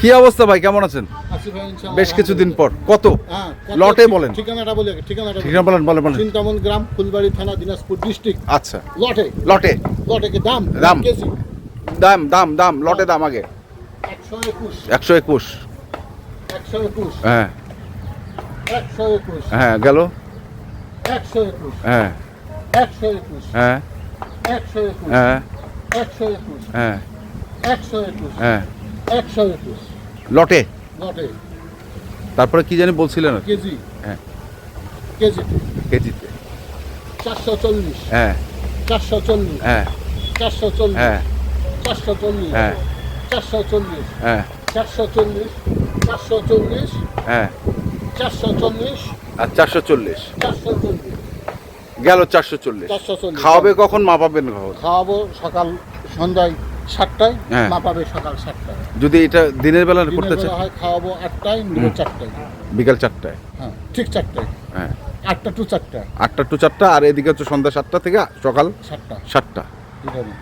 কি অবস্থা ভাই, কেমন আছেন? বেশ কিছুদিন পর। কত লটে বলেন? ঠিকানাটা বলেন বলেন বলেন। চিন্তামন গ্রাম, ফুলবাড়ি থানা, দিনাজপুর ডিস্ট্রিক্ট। আচ্ছা, লটে লটে লটে কি দাম? দাম কেজি দাম দাম দাম লটে দাম আগে 121 121। 121 হ্যাঁ 121 হ্যাঁ গেল। 121 হ্যাঁ 121 হ্যাঁ 121 হ্যাঁ 121 হ্যাঁ 121 হ্যাঁ 121 লটে। লটে তারপরে কি জানি বলছিলেন? কেজি। হ্যাঁ কেজি কেজিতে। 440 হ্যাঁ 440 হ্যাঁ 440 হ্যাঁ 440 হ্যাঁ 440 হ্যাঁ 440 440 হ্যাঁ 440 আর 440 440 গেল। 440 440 খাওয়াবে কখন, মাপাবেন কখন? খাওয়াবো সকাল সন্ধ্যায় 7টায়, হ্যাঁ। মাপাবে সকাল 7টায়। যদি এটা দিনের বেলা করতে দিনের চান? বেলা হয় খাওয়াবো 8টায়, বিকেল 4টায়। বিকাল 4টায়। হ্যাঁ ঠিক 4টায়, হ্যাঁ 8টা টু 4টা, 8টা টু 4টা। আর এদিকে হচ্ছে সন্ধ্যা 7টা থেকে সকাল 7টা। 7টা। এভাবে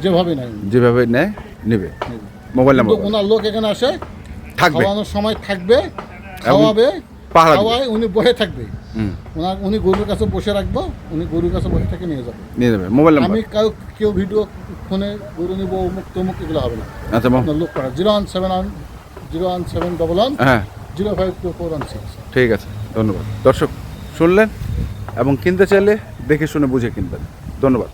যেভাবে নাই যেভাবে নেয় নেবে। মোবাইল নাম্বার ওনার লোক এখানে আসে, থাকবে, খাওয়ানোর সময় থাকবে, খাওয়াবে, পাহারা দিবে। খাওয়ায় উনি বসে থাকবে। হুম, উনি গরুর কাছে বসে রাখবো, উনি গরুর কাছে বসে থেকে নিয়ে যাবে। নিয়ে যাবে। Mobile number? আমি কেউ ভিডিও ফোনে গরু নিবো মুখ তমুক এগুলো হবে না। আচ্ছা আপনার লোক করা 01711 হ্যাঁ 052416। ঠিক আছে, ধন্যবাদ। দর্শক শুনলেন, এবং কিনতে চাইলে দেখে শুনে বুঝে কিনবেন। ধন্যবাদ।